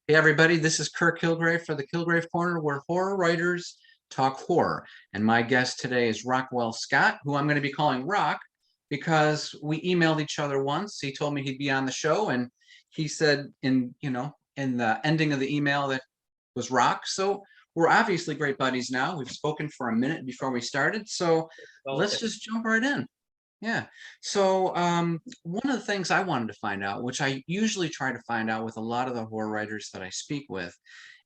Hey everybody, this is Kirk Kilgrave for the Kilgrave Corner, where horror writers talk horror. And my guest today is Rockwell Scott, who I'm going to be calling Rock because we emailed each other once. He told me he'd be on the show, and he said in the ending of the email that was Rock. So we're obviously great buddies now. We've spoken for a minute before we started, so let's just jump right in. Yeah. So one of the things I wanted to find out, which I usually try to find out with a lot of the horror writers that I speak with,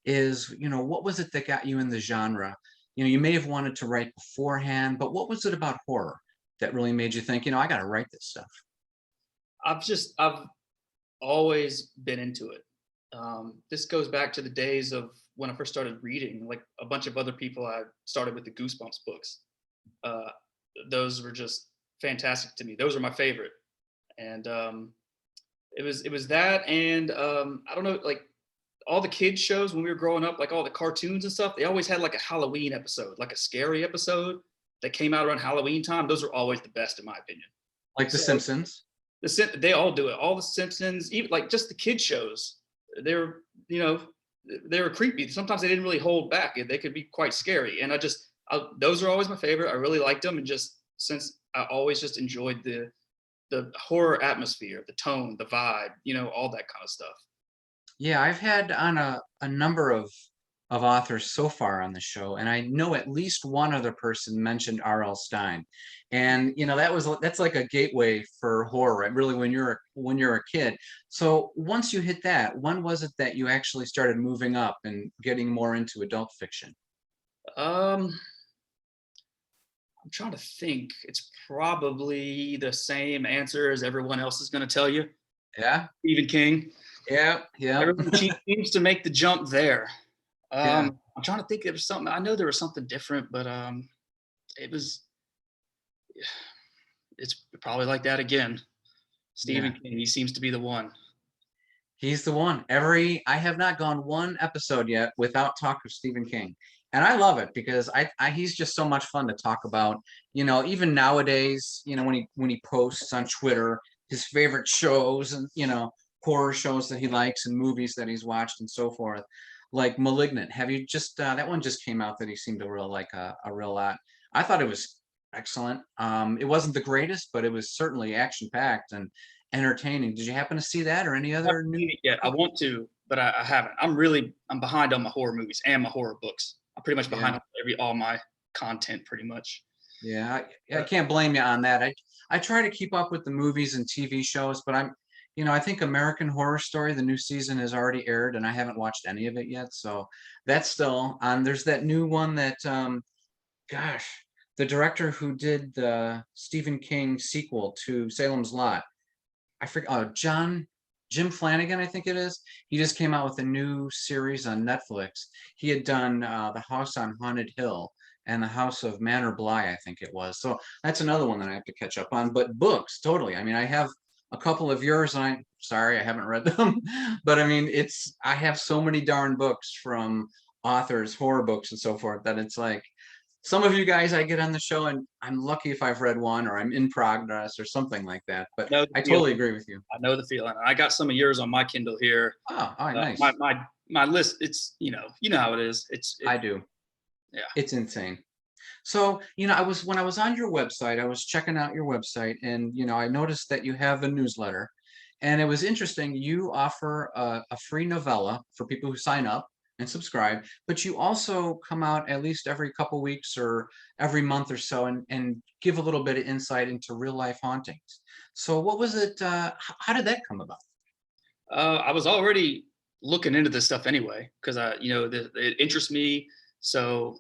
is, what was it that got you in the genre? You may have wanted to write beforehand, but what was it about horror that really made you think, I got to write this stuff? I've always been into it. This goes back to the days of when I first started reading. Like a bunch of other people, I started with the Goosebumps books. Uh, those were just fantastic to me. Those are my favorite, and it was that, and I don't know, like all the kids shows when we were growing up, like all the cartoons and stuff. They always had like a Halloween episode, like a scary episode that came out around Halloween time. Those are always the best, in my opinion. Like The So Simpsons? they all do it. All the Simpsons, even like just the kid shows, they're you know they were creepy. Sometimes they didn't really hold back. They could be quite scary, and those are always my favorite. I really liked them, and just since I always just enjoyed the horror atmosphere, the tone, the vibe, all that kind of stuff. Yeah, I've had on a number of authors so far on the show, and I know at least one other person mentioned R.L. Stine. And that's like a gateway for horror, right? Really, when you're a kid. So once you hit that, when was it that you actually started moving up and getting more into adult fiction? Um, I'm trying to think. It's probably the same answer as everyone else is going to tell you. Yeah, Stephen King. yeah, yeah, Everyone seems to make the jump there. yeah, I'm trying to think. There was something. I know there was something different, but it was. It's probably like that again. Stephen yeah. King. He seems to be the one. He's the one. I have not gone one episode yet without talk of Stephen King. And I love it because he's just so much fun to talk about. Even nowadays, when he posts on Twitter his favorite shows and, horror shows that he likes and movies that he's watched and so forth. Like Malignant. Have you just that one just came out that he seemed to really like a real lot. I thought it was excellent. It wasn't the greatest, but it was certainly action packed and entertaining. Did you happen to see that or any I haven't other new? seen it yet. I want to, but I haven't. I'm behind on my horror movies and my horror books. I'm pretty much behind Yeah, on all my content, pretty much. yeah. I But can't blame you on that. I try to keep up with the movies and TV shows, but I think American Horror Story, the new season has already aired, and I haven't watched any of it yet. So that's still on. There's that new one that, gosh, the director who did the Stephen King sequel to Salem's Lot. I forget. Oh, Jim Flanagan, I think it is. He just came out with a new series on Netflix. He had done The House on Haunted Hill and The House of Manor Bly, I think it was. So that's another one that I have to catch up on. But books, totally. I mean, I have a couple of yours, and I'm sorry I haven't read them. But I mean, I have so many darn books from authors, horror books, and so forth that it's like some of you guys I get on the show, and I'm lucky if I've read one or I'm in progress or something like that. But I know the I feeling. totally agree with you. I know the feeling. I got some of yours on my Kindle here. Oh, all right, My nice. my list. It's how it is. I do. Yeah. It's insane. So, when I was on your website, I was checking out your website, and I noticed that you have a newsletter, and it was interesting. You offer a free novella for people who sign up and subscribe, but you also come out at least every couple weeks or every month or so and give a little bit of insight into real life hauntings. So, what was it? How did that come about? I was already looking into this stuff anyway because it interests me. So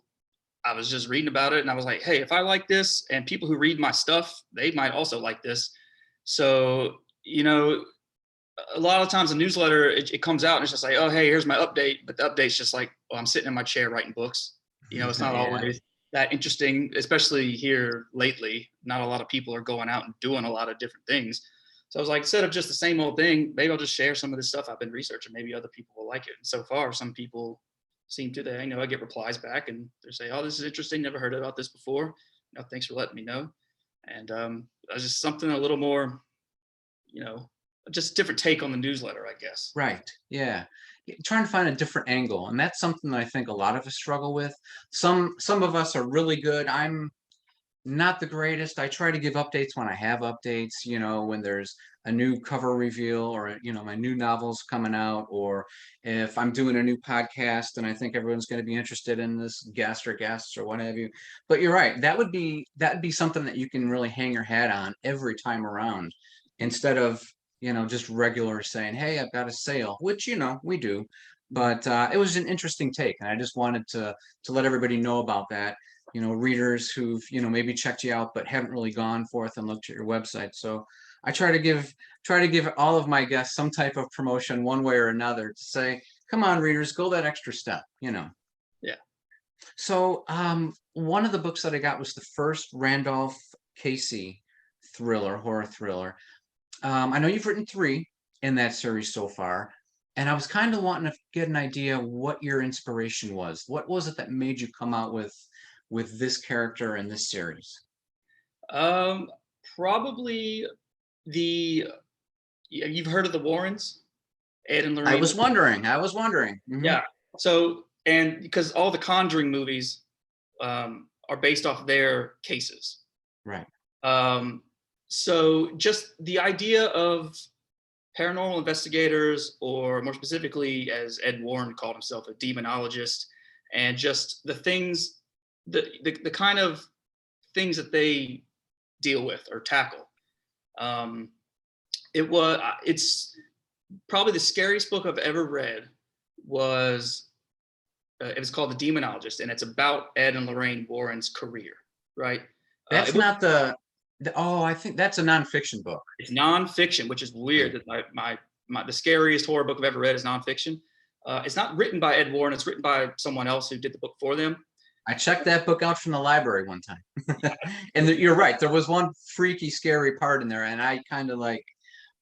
I was just reading about it, and I was like, hey, if I like this, and people who read my stuff, they might also like this. So a lot of times a newsletter, it comes out and it's just like, oh, hey, here's my update. But the update's just like, well, I'm sitting in my chair writing books. It's not Yeah, always that interesting, especially here lately. Not a lot of people are going out and doing a lot of different things. So I was like, instead of just the same old thing, maybe I'll just share some of this stuff I've been researching. Maybe other people will like it. And so far, some people seem to. I get replies back and they say, oh, this is interesting. Never heard about this before. Thanks for letting me know. And just something a little more, just a different take on the newsletter, I guess. right. Yeah. trying to find a different angle, and that's something that I think a lot of us struggle with. Some of us are really good. I'm not the greatest. I try to give updates when I have updates, when there's a new cover reveal, or, my new novel's coming out, or if I'm doing a new podcast and I think everyone's going to be interested in this guest or guests or what have you. But you're right. That'd be something that you can really hang your hat on every time around, instead of, just regular saying, "Hey, I've got a sale," which, we do. But it was an interesting take, and I just wanted to let everybody know about that, readers who've, maybe checked you out but haven't really gone forth and looked at your website. So I try to give all of my guests some type of promotion one way or another, to say, come on, readers, go that extra step. Yeah. So one of the books that I got was the first Randolph Casey horror thriller. I know you've written 3 in that series so far, and I was kind of wanting to get an idea what your inspiration was. What was it that made you come out with this character in this series? Um, Probably the you've heard of the Warrens, Ed and I Lorraine. was wondering. I was wondering. Yeah. So, and because all the Conjuring movies are based off their cases. Right. Um, so just the idea of paranormal investigators, or more specifically, as Ed Warren called himself, a demonologist, and just the things, the kind of things that they deal with or tackle. Um, it's probably the scariest book I've ever read. It was called The Demonologist, and it's about Ed and Lorraine Warren's career. Right. That's not oh, I think that's a nonfiction book. It's nonfiction, which is weird. That the scariest horror book I've ever read is nonfiction. It's not written by Ed Warren. It's written by someone else who did the book for them. I checked that book out from the library one time. And you're right. There was one freaky, scary part in there, and I kind of like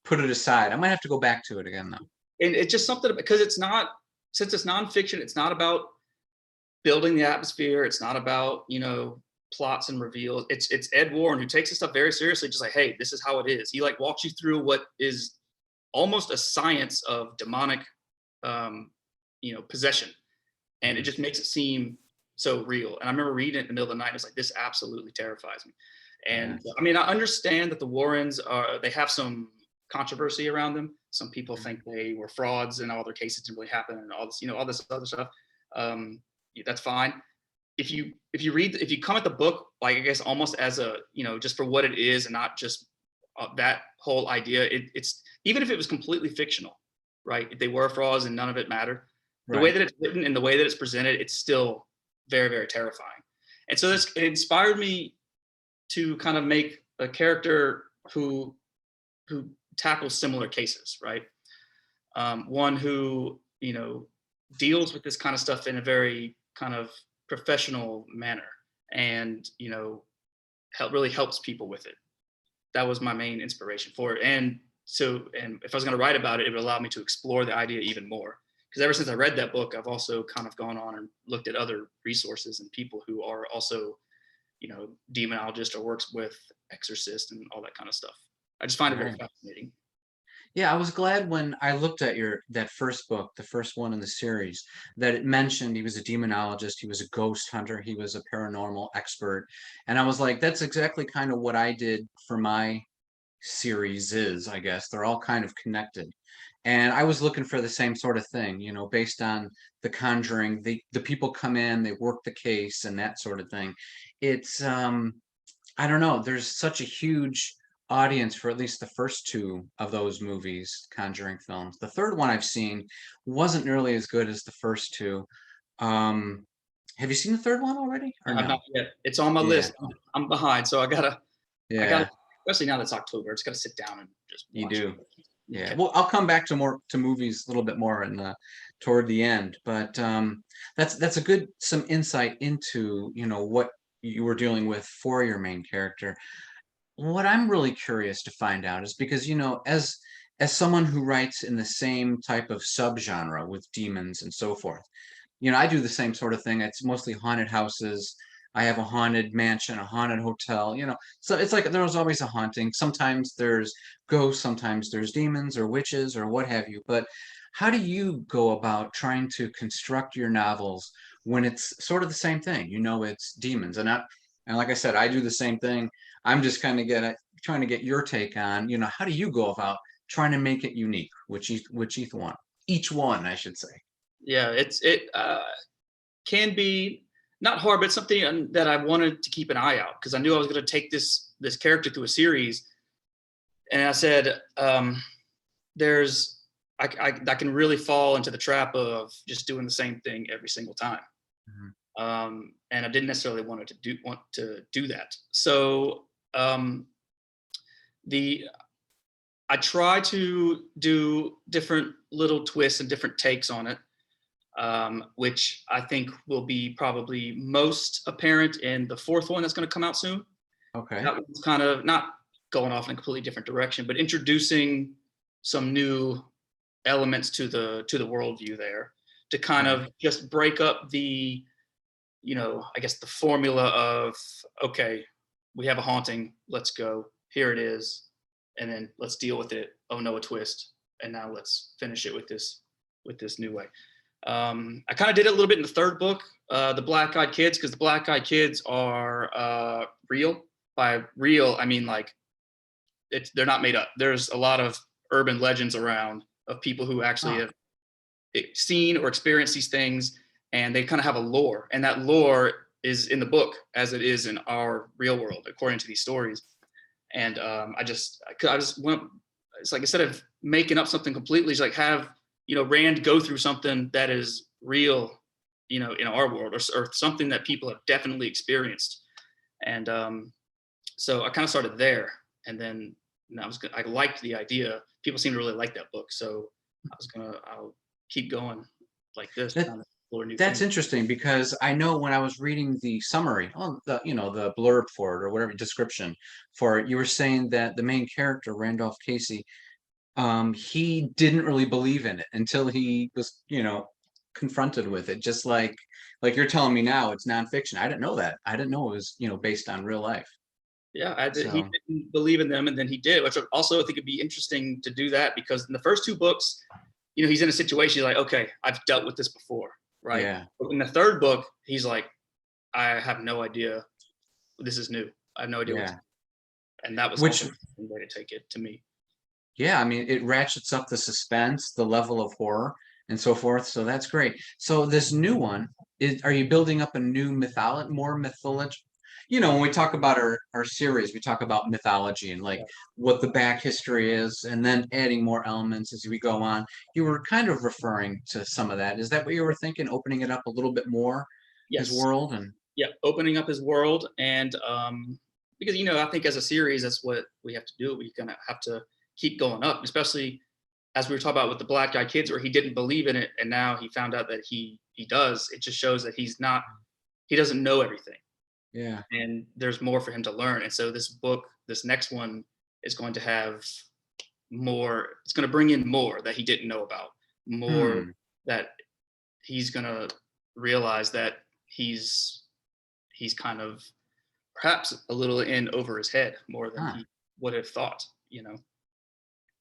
put it aside. I might have to go back to it again, though. And it's just something, because since it's nonfiction, it's not about building the atmosphere. It's not about, plots and reveals. It's Ed Warren who takes this stuff very seriously, just like, hey, this is how it is. He like walks you through what is almost a science of demonic possession. And it just makes it seem so real. And I remember reading it in the middle of the night. It's like, this absolutely terrifies me. And I mean, I understand that the Warrens they have some controversy around them. Some people think they were frauds and all their cases didn't really happen and all this, all this other stuff. That's fine. If you come at the book, like, I guess almost as a, just for what it is, and not just that whole idea, it's, even if it was completely fictional, right? If they were frauds and none of it mattered, the way that it's written and the way that it's presented, it's still very, very terrifying. And so it inspired me to kind of make a character who tackles similar cases, right? One who, deals with this kind of stuff in a very kind of professional manner, and, really helps people with it. That was my main inspiration for it. And if I was going to write about it, it would allow me to explore the idea even more. Because ever since I read that book, I've also kind of gone on and looked at other resources and people who are also, demonologists or works with exorcists and all that kind of stuff. I just find it very fascinating. Yeah, I was glad when I looked at that first book, the first one in the series, that it mentioned he was a demonologist, he was a ghost hunter, he was a paranormal expert. And I was like, that's exactly kind of what I did for my series, I guess. They're all kind of connected. And I was looking for the same sort of thing, based on The Conjuring. The people come in, they work the case and that sort of thing. It's I don't know, there's such a huge audience for at least the first 2 of those movies, Conjuring films. The third one I've seen wasn't nearly as good as the first 2. Have you seen the third one already, or no? Not yet. It's on my list. I'm behind, so I gotta, Yeah, especially now that it's October, I just gotta sit down and just you watch do. it. Yeah, Okay. well, I'll come back to movies a little bit more toward the end, but that's some insight into, what you were dealing with for your main character. What I'm really curious to find out is, because, as someone who writes in the same type of subgenre with demons and so forth, I do the same sort of thing. It's mostly haunted houses, I have a haunted mansion, a haunted hotel, So it's like there's always a haunting. Sometimes there's ghosts, sometimes there's demons or witches or what have you. But how do you go about trying to construct your novels when it's sort of the same thing? It's demons, and like I said, I do the same thing. I'm just kind of trying to get your take on, how do you go about trying to make it unique, which each one, I should say. Yeah, it can be not hard, but something that I wanted to keep an eye out because I knew I was going to take this character through a series, and I said, "There's I can really fall into the trap of just doing the same thing every single time." And I didn't necessarily want to do that. So I try to do different little twists and different takes on it, which I think will be probably most apparent in the fourth one that's going to come out soon. Okay. That one's kind of not going off in a completely different direction, but introducing some new elements to the worldview there to kind of just break up the, I guess the formula of, okay, we have a haunting, let's go, here it is, and then let's deal with it. Oh no, a twist, and now let's finish it with this new way. I kind of did it a little bit in the third book, the Black Eyed Kids, because the Black Eyed Kids are real. By real, I mean like they're not made up. There's a lot of urban legends around of people who actually have seen or experienced these things, and they kind of have a lore, and that lore is in the book as it is in our real world, according to these stories. And I just went. It's like instead of making up something completely, it's like have Rand go through something that is real, in our world, or something that people have definitely experienced. And so I kind of started there, and then I liked the idea. People seem to really like that book, so I'll keep going like this. That's interesting because I know when I was reading the summary, the blurb for it or whatever description for it, you were saying that the main character, Randolph Casey, he didn't really believe in it until he was, confronted with it. Just like you're telling me now, it's nonfiction. I didn't know that. I didn't know it was, based on real life. Yeah, he So didn't believe in them, and then he did, which also I think it'd be interesting to do that because in the first two books, he's in a situation like, okay, I've dealt with this before, right? yeah, But in the third book, he's like, I have no idea. This is new. I have no idea yeah. and that was Which also a way to take it to me. Yeah, I mean, it ratchets up the suspense, the level of horror, and so forth. So that's great. So this new one are you building up a new more mythology? When we talk about our series, we talk about mythology and like Yeah. what the back history is, and then adding more elements as we go on. You were kind of referring to some of that. Is that what you were thinking? Opening it up a little bit more, his Yes. world, and Yeah. Opening up his world. And because, I think as a series, that's what we have to do. We're going to have to keep going up, especially as we were talking about with the Black Eyed Kids, where he didn't believe in it. And now he found out that he does. It just shows that he doesn't know everything. yeah, And there's more for him to learn. And so this next one is going to have more, it's going to bring in more that he didn't know about, more that he's going to realize that he's kind of perhaps a little in over his head more than he would have thought.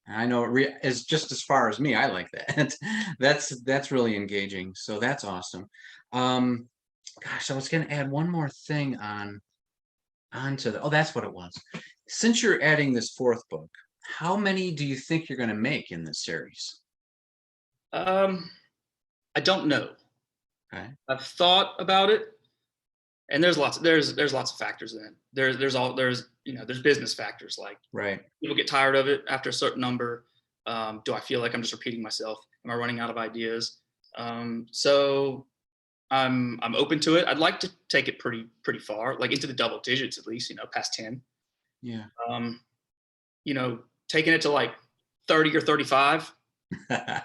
I know as just as far as me, I like that. That's really engaging. So that's awesome. Gosh, I was going to add one more thing onto the. Oh, that's what it was. Since you're adding this fourth book, how many do you think you're going to make in this series? I don't know. Okay. I've thought about it, and there's lots of factors in it. There's business factors like Right. people get tired of it after a certain number. Do I feel like I'm just repeating myself? Am I running out of ideas? So I'm open to it. I'd like to take it pretty far, like into the double digits at least, past 10. Yeah. Taking it to like 30 or 35. I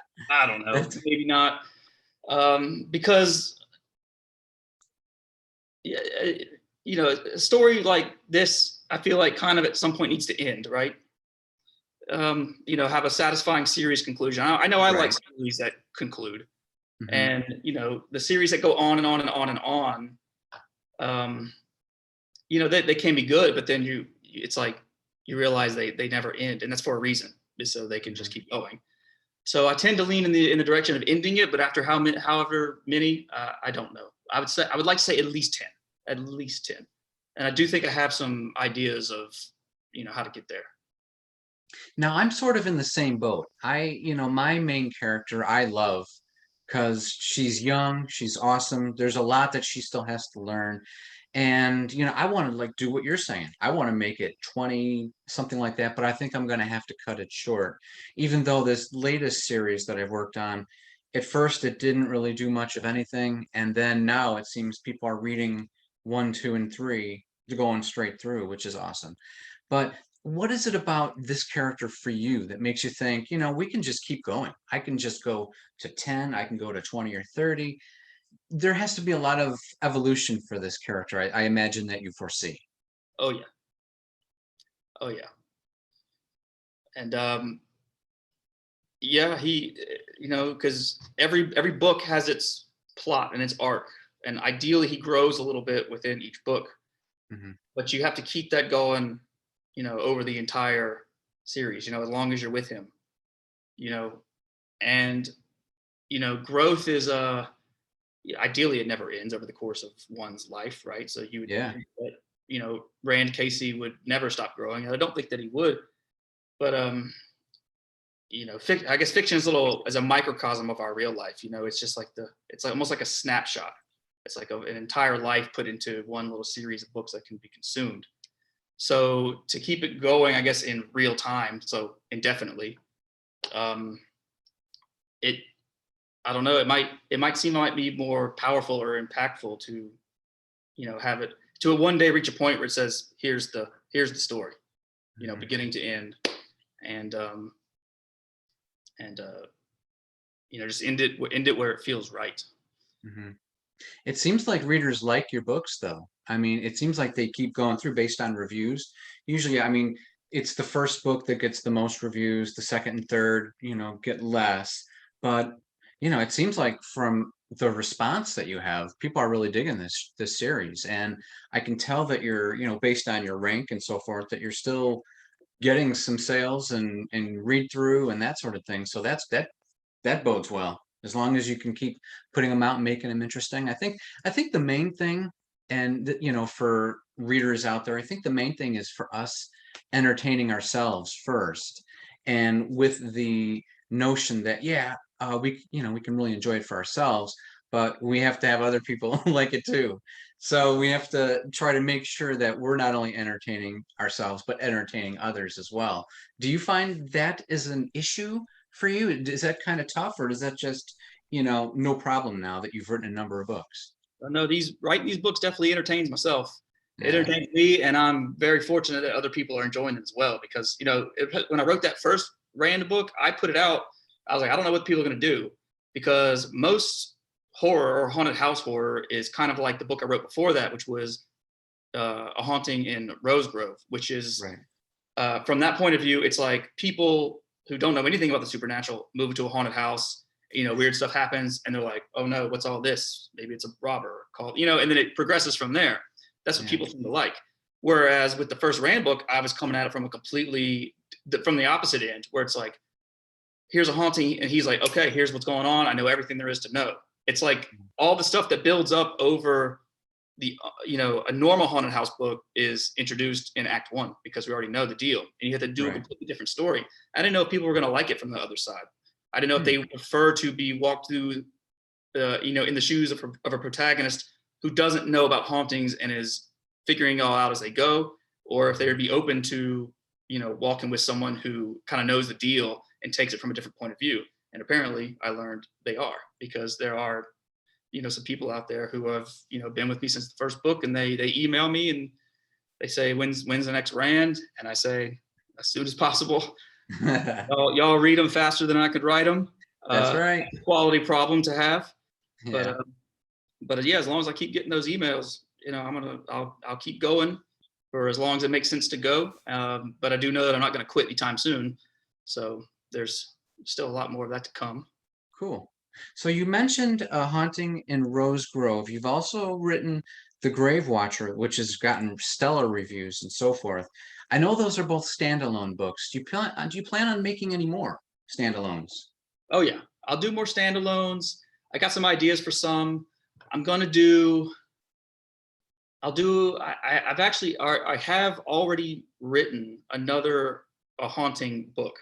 don't know, maybe not. Because a story like this, I feel like kind of at some point needs to end, right? Have a satisfying series conclusion. I know I like series that conclude. And the series that go on and on and on and on, they can be good, but then it's like you realize they never end, and that's for a reason, is so they can just keep going. So I tend to lean in the direction of ending it, but after however many, I don't know. I would like to say at least 10. And I do think I have some ideas of, how to get there. Now I'm sort of in the same boat. My main character I love because she's young, she's awesome. There's a lot that she still has to learn. And I want to like do what you're saying. I want to make it 20, something like that, but I think I'm going to have to cut it short. Even though this latest series that I've worked on, at first it didn't really do much of anything, and then now it seems people are reading 1, 2, and 3 going straight through, which is awesome. But what is it about this character for you that makes you think, we can just keep going? I can just go to 10, I can go to 20 or 30. There has to be a lot of evolution for this character. I imagine that you foresee. Oh yeah. Oh yeah. And yeah, because every book has its plot and its arc, and ideally he grows a little bit within each book. Hmm. But you have to keep that going, over the entire series, as long as you're with him, and growth is ideally it never ends over the course of one's life, right? So you would Yeah. think that, Rand Casey would never stop growing. I don't think that he would, but I guess fiction is a microcosm of our real life. It's just like it's like almost like a snapshot. It's like an entire life put into one little series of books that can be consumed. So to keep it going, I guess in real time, so indefinitely, it I don't know. It might be more powerful or impactful to, have it to one day reach a point where it says, here's the story, Mhm. beginning to end, and and just end it where it feels right. Mhm. It seems like readers like your books, though. I mean, it seems like they keep going through based on reviews. Usually, I mean, it's the first book that gets the most reviews, the second and third, get less. But, it seems like from the response that you have, people are really digging this series. And I can tell that you're, based on your rank and so forth, that you're still getting some sales and read through and that sort of thing. So that bodes well. As long as you can keep putting them out and making them interesting. I think the main thing, and for readers out there, I think the main thing is for us entertaining ourselves first, and with the notion that we can really enjoy it for ourselves, but we have to have other people like it too. So we have to try to make sure that we're not only entertaining ourselves but entertaining others as well. Do you find that is an issue for you? Is that kind of tough, or does that just, no problem now that you've written a number of books? I know writing these books definitely entertains myself. It Yeah. entertains me, and I'm very fortunate that other people are enjoying it as well. Because when I wrote that first Rand book, I put it out. I was like, I don't know what people are going to do, because most horror or haunted house horror is kind of like the book I wrote before that, which was A Haunting in Rose Grove, which is Right. from that point of view, it's like people who don't know anything about the supernatural move into a haunted house. Weird stuff happens, and they're like, "Oh no, what's all this? Maybe it's a robber called." And then it progresses from there. That's what Yeah. people seem to like. Whereas with the first Rand book, I was coming at it from from the opposite end, where it's like, here's a haunting, and he's like, okay, here's what's going on. I know everything there is to know. It's like all the stuff that builds up over a normal haunted house book is introduced in Act 1, because we already know the deal, and you have to do a Right. completely different story. I didn't know if people were going to like it from the other side. I didn't know if Hmm. they would prefer to be walked through, in the shoes of a protagonist who doesn't know about hauntings and is figuring it all out as they go, or if they would be open to, walking with someone who kind of knows the deal and takes it from a different point of view. And apparently, I learned they are, because there are some people out there who have been with me since the first book, and they email me and they say, when's the next Rand? And I say, as soon as possible. Y'all read them faster than I could write them. That's right. Quality problem to have. but Yeah. uh, but yeah, as long as I keep getting those emails, I'll keep going for as long as it makes sense to go. But I do know that I'm not going to quit anytime soon, so there's still a lot more of that to come. Cool. So you mentioned a haunting in Rose Grove. You've also written The Grave Watcher, which has gotten stellar reviews and so forth. I know those are both standalone books. Do you plan on making any more standalones? Oh yeah, I'll do more standalones. I got some ideas for some. I'm gonna do. I'll do. I've actually. I have already written another a haunting book.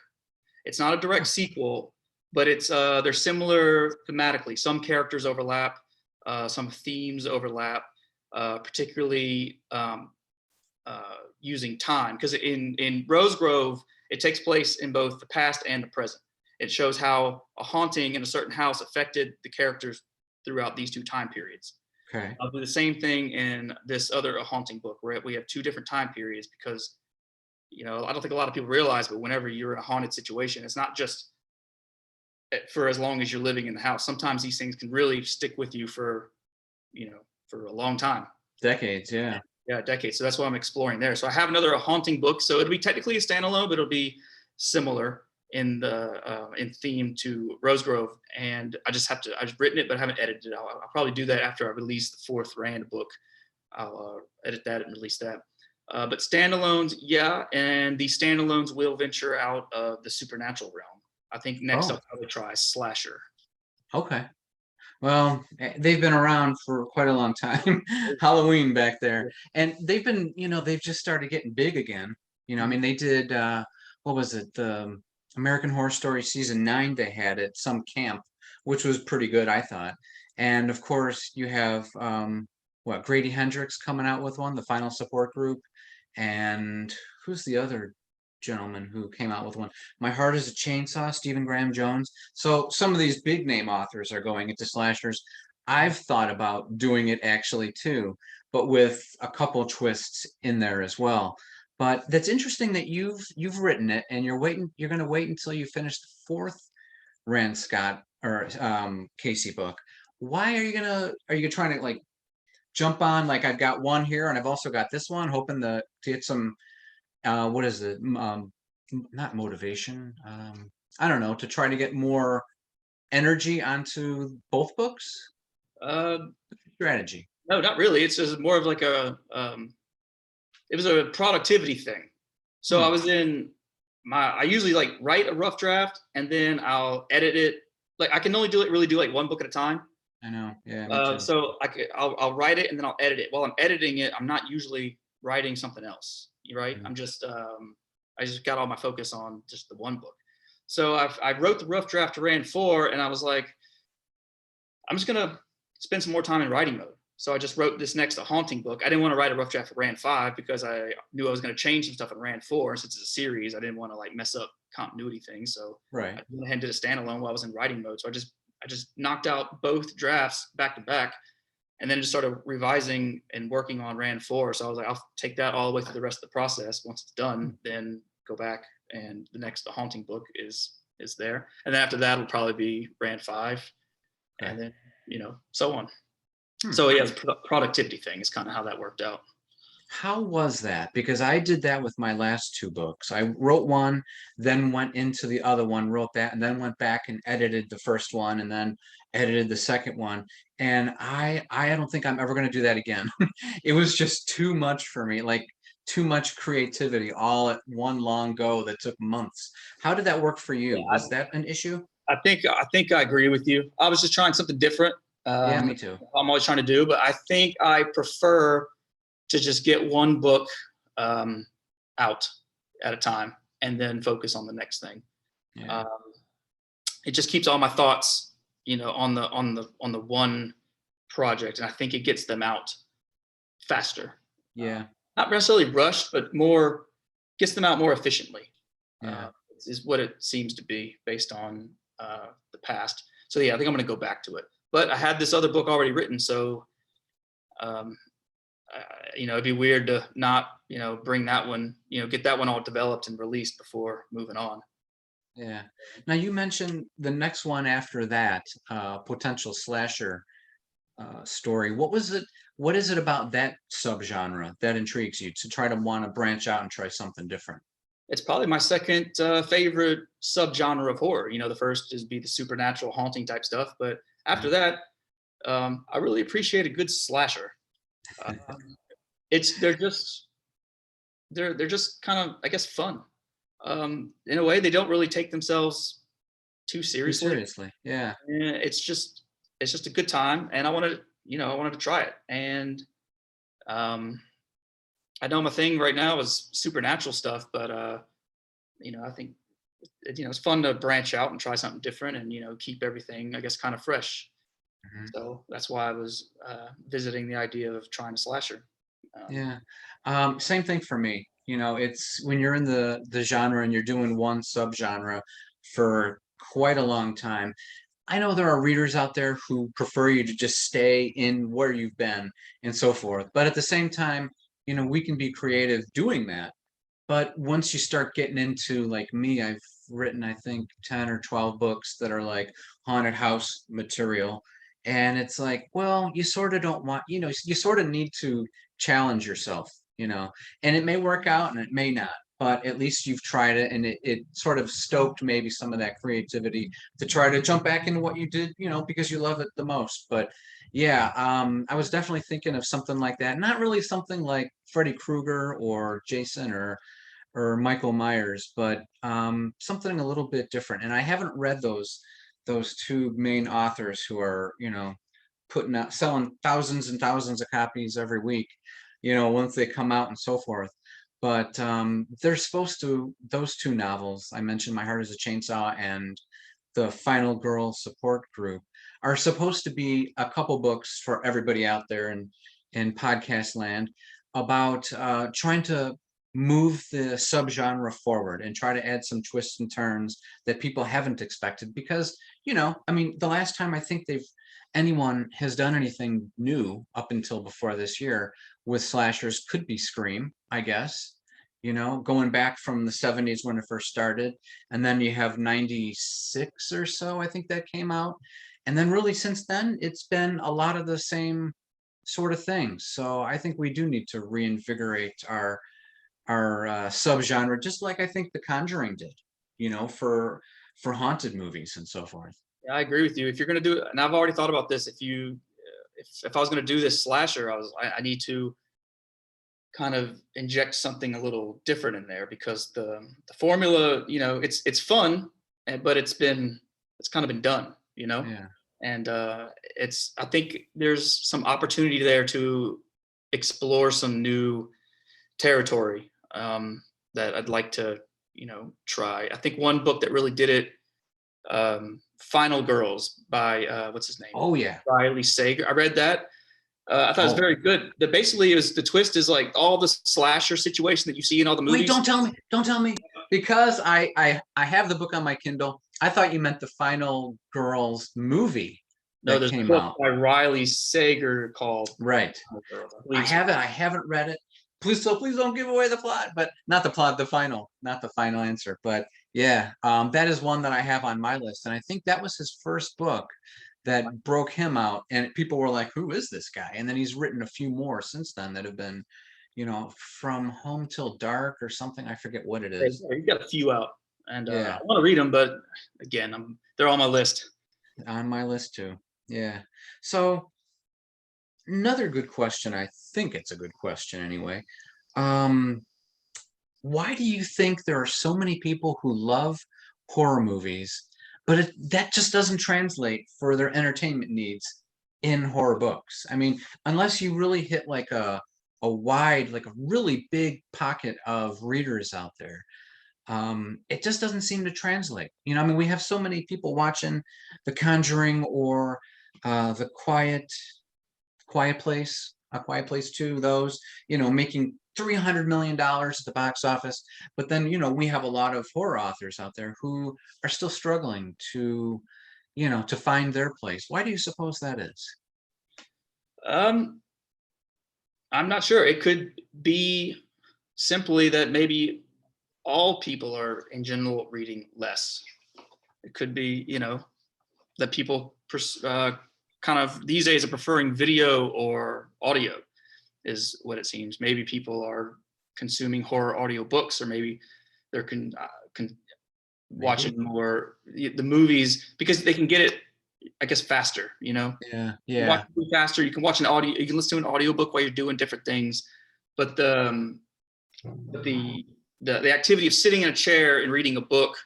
It's not a direct sequel, but it's they're similar thematically. Some characters overlap, some themes overlap, particularly using time. Because in Rosegrove, it takes place in both the past and the present. It shows how a haunting in a certain house affected the characters throughout these two time periods. Okay. I'll do the same thing in this other haunting book, where we have two different time periods, because I don't think a lot of people realize, but whenever you're in a haunted situation, it's not just for as long as you're living in the house. Sometimes these things can really stick with you for for a long time. Decades, yeah. Yeah, decades. So that's what I'm exploring there. So I have another haunting book. So it'll be technically a standalone, but it'll be similar in the in theme to Rosegrove. And I've written it, but I haven't edited it. I'll probably do that after I release the fourth Rand book. I'll edit that and release that. But standalones, yeah, and the standalones will venture out of the supernatural realm. I think next Oh, I'll probably try slasher. okay. Well, they've been around for quite a long time. Halloween back there. And they've just started getting big again. I mean, they did what was it? The American Horror Story season 9 they had at some camp, which was pretty good, I thought. And of course, you have Grady Hendrix coming out with one, the final support group. And who's the other gentleman who came out with one? My Heart is a Chainsaw, Stephen Graham Jones. So some of these big name authors are going into slashers. I've thought about doing it actually too, but with a couple twists in there as well. But that's interesting that you've written it and you're going to wait until you finish the fourth Rand Scott or Casey book. Why are you trying to like jump on, like I've got one here and I've also got this one, hoping to get some what is it? Not motivation. I don't know, to try to get more energy onto both books? Uh, Strategy. no, not really. It's just more of like it was a productivity thing. So Hmm. I usually like write a rough draft and then I'll edit it. Like I can only really do like one book at a time. I know. Yeah, me too. So I'll write it and then I'll edit it. While I'm editing it, I'm not usually writing something else. Right? Mhm. I'm just I just got all my focus on just the one book. So I wrote the rough draft to Rand 4, and I was like, I'm just gonna spend some more time in writing mode. So I just wrote this next a haunting book. I didn't want to write a rough draft for Rand 5 because I knew I was going to change some stuff in Rand 4. Since it's a series, I didn't want to like mess up continuity things. So Right. I went ahead and did a standalone while I was in writing mode. So I just knocked out both drafts back to back, and then just started revising and working on Rand 4. So I was like, I'll take that all the way through the rest of the process. Once it's done, then go back, and the haunting book is there. And then after that, it'll probably be Rand 5, Okay. and then so on. Hmm. So yeah, the productivity thing is kind of how that worked out. How was that? Because I did that with my last two books. I wrote one, then went into the other one, wrote that, and then went back and edited the first one, and then edited the second one. And I don't think I'm ever going to do that again. It was just too much for me, like too much creativity all at one long go that took months. How did that work for you? Yeah, Was that an issue? I think I agree with you. I was just trying something different. Yeah, me too. I'm always trying to do, but I think I prefer to just get one book out at a time and then focus on the next thing. Yeah. Um, it just keeps all my thoughts, on the one project, and I think it gets them out faster. Yeah. Not necessarily rushed, but more gets them out more efficiently. Yeah. Is what it seems to be based on the past. So yeah, I think I'm going to go back to it. But I had this other book already written, so it'd be weird to not bring that one, get that one all developed and released before moving on. Yeah. Now you mentioned the next one after that, potential slasher story. What was it? What is it about that subgenre that intrigues you to try to want to branch out and try something different? It's probably my second favorite subgenre of horror. The first is be the supernatural haunting type stuff, but after Mhm. that, I really appreciate a good slasher. Um, they're just kind of, I guess, fun. In a way, they don't really take themselves too Too seriously. seriously. Yeah. It's just a good time, and I wanted to try it. And um, I know my thing right now is supernatural stuff, but I think it's fun to branch out and try something different, and keep everything, I guess, kind of fresh. Mhm. So that's why I was visiting the idea of trying a slasher. Um, Yeah. Same thing for me. It's when you're in the genre and you're doing one subgenre for quite a long time. I know there are readers out there who prefer you to just stay in where you've been and so forth. But at the same time, we can be creative doing that. But once you start getting into, like me, I've written, I think, 10 or 12 books that are like haunted house material. And it's like, well, you sort of don't want, you sort of need to challenge yourself, and it may work out and it may not, but at least you've tried it, and it sort of stoked maybe some of that creativity to try to jump back into what you did, because you love it the most. But yeah, I was definitely thinking of something like that. Not really something like Freddy Krueger or Jason or Michael Myers, but something a little bit different. And I haven't read those two main authors who are, putting out selling thousands and thousands of copies every week, once they come out and so forth. But they're supposed to, those two novels I mentioned, My Heart is a Chainsaw and The Final Girl Support Group, are supposed to be a couple books for everybody out there in podcast land about trying to move the subgenre forward and try to add some twists and turns that people haven't expected. Because, I mean, the last time I think anyone has done anything new up until before this year with slashers could be Scream, I guess. Going back from the 70s when it first started, and then you have 96 or so, I think that came out. And then really since then, it's been a lot of the same sort of things. So I think we do need to reinvigorate our subgenre, just like I think The Conjuring did, for haunted movies and so forth. yeah, I agree with you. If you're gonna do it, and I've already thought about this, if I was gonna do this slasher, I need to kind of inject something a little different in there, because the formula, it's fun, but it's kind of been done, Yeah. and it's I think there's some opportunity there to explore some new territory, that I'd like to try. I think one book that really did it, Final Girls by what's his name, Oh yeah. Riley Sager. I read that. I thought it was Oh, very good. The basically is the twist is like all the slasher situation that you see in all the wait, movies. don't tell me, because I have the book on my Kindle. I thought you meant the Final Girls movie No, that there's a came book out. by Riley Sager called Right. Final Girls. I I believe so. haven't I haven't read it. Please don't give away the plot, but not the plot, not the final answer. But yeah, that is one that I have on my list. And I think that was his first book that broke him out. And people were like, who is this guy? And then he's written a few more since then that have been, From Home Till Dark or something. I forget what it is. Yeah, he's got a few out, and I Yeah, want to read them, but again, they're on my list. on my list too. Yeah. So another good question, I think it's a good question anyway. Um, why do you think there are so many people who love horror movies, but that just doesn't translate for their entertainment needs in horror books? I mean, unless you really hit like like a really big pocket of readers out there, it just doesn't seem to translate. I mean, we have so many people watching The Conjuring or The Quiet Place, A Quiet Place 2, those, making $300 million at the box office. But then, we have a lot of horror authors out there who are still struggling to find their place. Why do you suppose that is? Um, I'm not sure. It could be simply that maybe all people are in general reading less. It could be, that people kind of these days are preferring video or audio, is what it seems. Maybe people are consuming horror audio books, or maybe they're Maybe. watching more the movies because they can get it I guess, faster, you know? Yeah, You watch yeah, it faster, you can watch you can listen to an audiobook while you're doing different things. But but the activity of sitting in a chair and reading a book,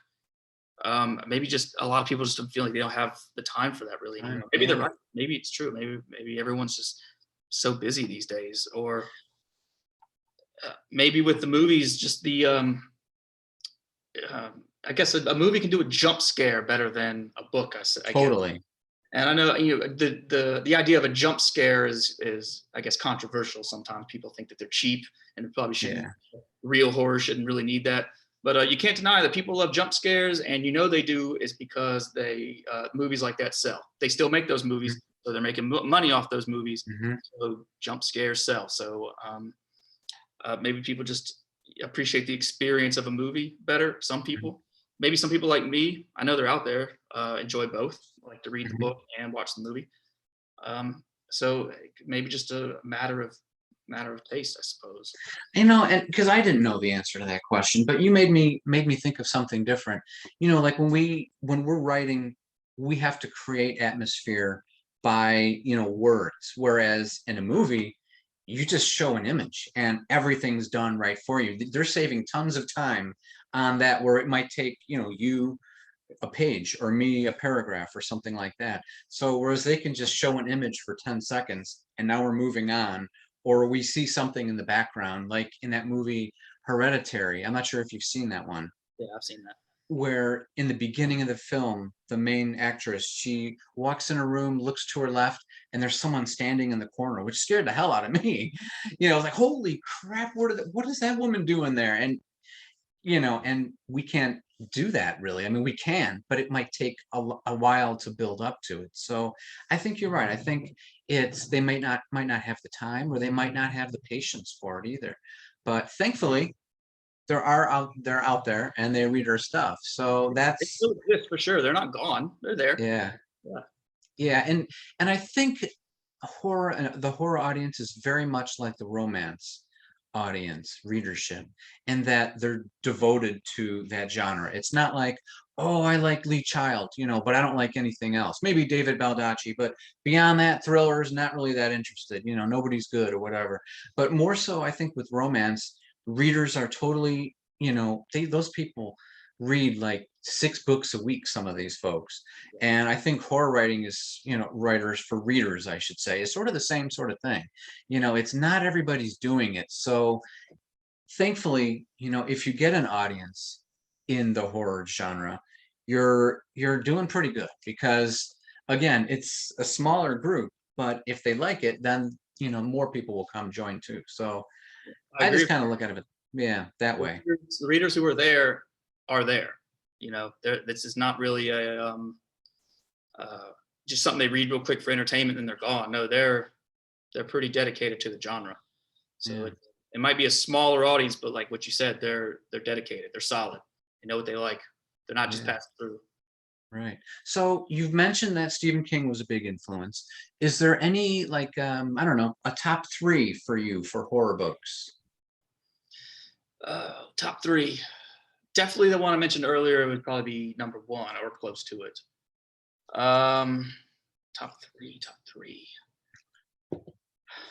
maybe just a lot of people just don't feel like they don't have the time for that really anymore. Maybe they're yeah, right. Maybe it's true. Maybe everyone's just so busy these days. Or maybe with the movies, just I guess a movie can do a jump scare better than a book. I guess. totally. And I know, the idea of a jump scare is I guess controversial. Sometimes people think that they're cheap and it probably shouldn't. Yeah. Real horror shouldn't really need that. But you can't deny that people love jump scares, and they do is because they movies like that sell. They still make those movies, so they're making money off those movies. Mm-hmm. So jump scares sell. So maybe people just appreciate the experience of a movie better. Some people, maybe some people like me, I know they're out there, enjoy both, like to read the Mm-hmm. book and watch the movie. So maybe just a matter of taste, I suppose. And because I didn't know the answer to that question, but you made me think of something different. Like when we're writing, we have to create atmosphere by words, whereas in a movie, you just show an image and everything's done right for you. They're saving tons of time on that, where it might take you a page or me a paragraph or something like that. So whereas they can just show an image for 10 seconds and now we're moving on, or we see something in the background, like in that movie Hereditary. I'm not sure if you've seen that one, Yeah, I've seen that. where in the beginning of the film, the main actress, she walks in a room, looks to her left, and there's someone standing in the corner, which scared the hell out of me. I was like, holy crap, what is that woman doing there? And we can't do that really. I mean, we can, but it might take a while to build up to it. So I think you're right. I think they might not have the time, or they might not have the patience for it either. But thankfully, they're out there and they read our stuff. So It that's, still exists for sure. They're not gone. They're there. yeah, Yeah. yeah. And I think the horror audience is very much like the romance audience readership, in that they're devoted to that genre. It's not like, oh, I like Lee Child, but I don't like anything else. Maybe David Baldacci, but beyond that, thrillers, not really that interested. Nobody's good or whatever. But more so, I think with romance, readers are totally, those people read like 6 books a week, some of these folks. And I think horror writing is, writers for readers, I should say, is sort of the same sort of thing. It's not everybody's doing it. So thankfully, if you get an audience in the horror genre, you're doing pretty good, because again, it's a smaller group, but if they like it, then more people will come join too. So I I agree. just kind of look at it, yeah, that way. The readers who are there are there. This is not really just something they read real quick for entertainment and they're gone. No, they're pretty dedicated to the genre. So Yeah. it might be a smaller audience, but like what you said, they're dedicated. They're solid. They know what they like. They're not just Yeah. passing through. Right. So you've mentioned that Stephen King was a big influence. Is there any, like, I don't know, a top three for you for horror books? Top three. Definitely the one I mentioned earlier would probably be number one or close to it. Top three.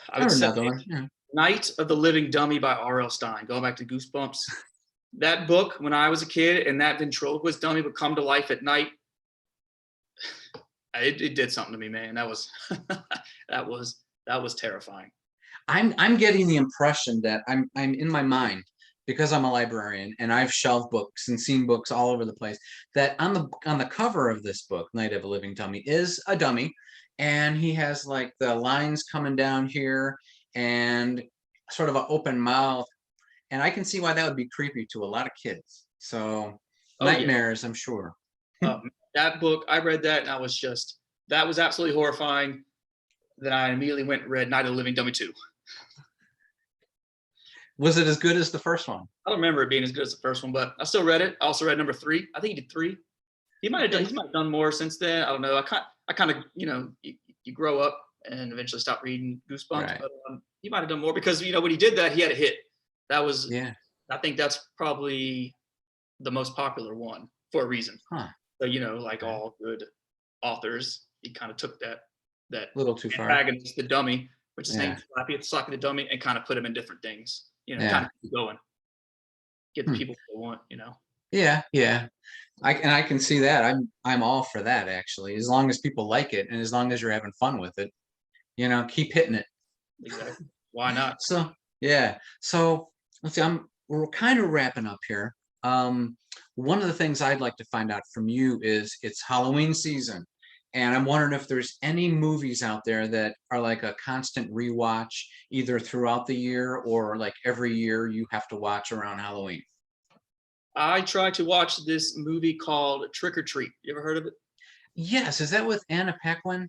I would Or say another one? Yeah. Night of the Living Dummy by R.L. Stein. Going back to Goosebumps. That book, when I was a kid, and that ventriloquist dummy would come to life at night. It did something to me, man. That was that was terrifying. I'm getting the impression that I'm in my mind, because I'm a librarian and I've shelved books and seen books all over the place, that on the cover of this book, Night of a Living Dummy, is a dummy, and he has like the lines coming down here and sort of an open mouth, and I can see why that would be creepy to a lot of kids. So Oh yeah, nightmares, I'm sure. that book. I read that, and that was absolutely horrifying. Then I immediately went and read Night of the Living Dummy 2. Was it as good as the first one? I don't remember it being as good as the first one, but I still read it. I also read number 3. I think he did 3. He might have done more since then. I don't know. I kind of you grow up and eventually stop reading Goosebumps, Right. but he might have done more because when he did that, he had a hit. That was Yeah. I think that's probably the most popular one for a reason. Huh. So like Right. all good authors, he kind of took that A little too far. antagonist, the dummy, which is Yeah. named Slappy the dummy, and kind of put him in different things. Kind Yeah. of keep going, get the Hmm. people what they want. Yeah. Yeah. I can see that. I'm all for that actually. As long as people like it and as long as you're having fun with it, keep hitting it. Exactly. Why not? So yeah. So let's see. We're kind of wrapping up here. Um, One of the things I'd like to find out from you is it's Halloween season, and I'm wondering if there's any movies out there that are like a constant rewatch, either throughout the year or like every year you have to watch around Halloween. I tried to watch this movie called Trick or Treat. You ever heard of it? Yes, is that with Anna Paquin,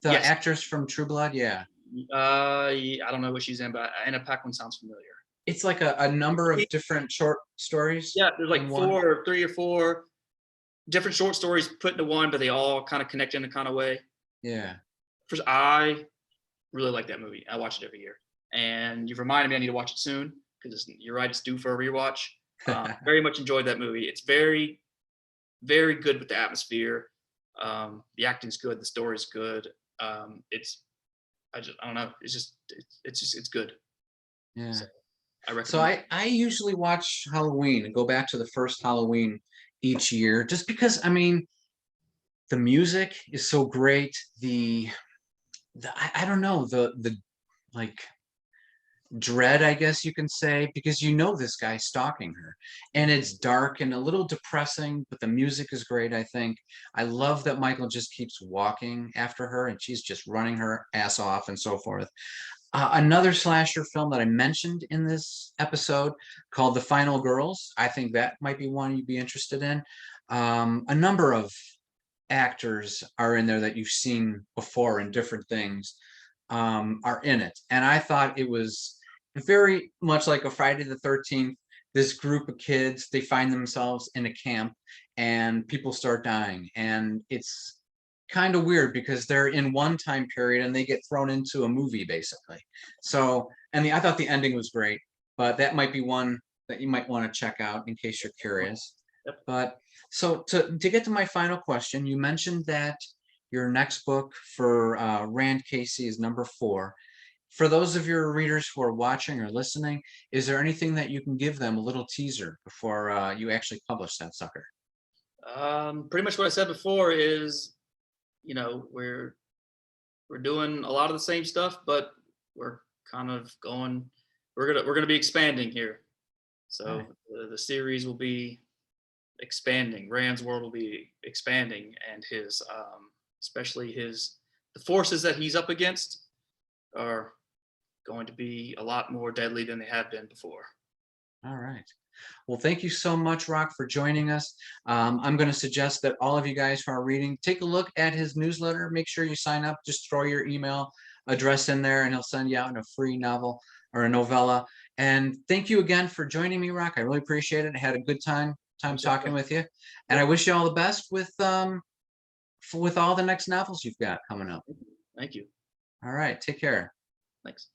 the Yes. actress from True Blood? Yeah. Yeah, I don't know what she's in, but Anna Paquin sounds familiar. It's like a number of different short stories Yeah, there's in like one. three or four different short stories put into one, but they all kind of connect in a kind of way. Yeah. First, I really like that movie. I watch it every year, and you've reminded me I need to watch it soon because you're right, it's due for a rewatch. Very much enjoyed that movie. It's very, very good with the atmosphere. The acting's good. The story's good. I don't know. It's good. Yeah. So I So recommend it. I usually watch Halloween and go back to the first Halloween each year just because the music is so great. I don't know, the like dread, I guess you can say, because this guy's stalking her. And it's dark and a little depressing, but the music is great, I think. I love that Michael just keeps walking after her and she's just running her ass off and so forth. Another slasher film that I mentioned in this episode called The Final Girls. I think that might be one you'd be interested in. A number of actors are in there that you've seen before in different things, are in it. And I thought it was very much like a Friday the 13th. This group of kids, they find themselves in a camp and people start dying. And it's kind of weird because they're in one time period and they get thrown into a movie basically. So, I thought the ending was great, but that might be one that you might want to check out in case you're curious. Yep. But so to get to my final question, you mentioned that your next book for Rand Casey is number 4. For those of your readers who are watching or listening, is there anything that you can give them a little teaser before you actually publish that sucker? Pretty much what I said before is, we're doing a lot of the same stuff, but we're kind of going. We're gonna be expanding here. So Right. the series will be expanding. Rand's world will be expanding, and his especially the forces that he's up against are going to be a lot more deadly than they have been before. All right. Well, thank you so much, Rock, for joining us. I'm going to suggest that all of you guys who are reading, take a look at his newsletter. Make sure you sign up. Just throw your email address in there, and he'll send you out a free novel or a novella. And thank you again for joining me, Rock. I really appreciate it. I had a good time talking with you, and I wish you all the best with all the next novels you've got coming up. Thank you. All right. Take care. Thanks.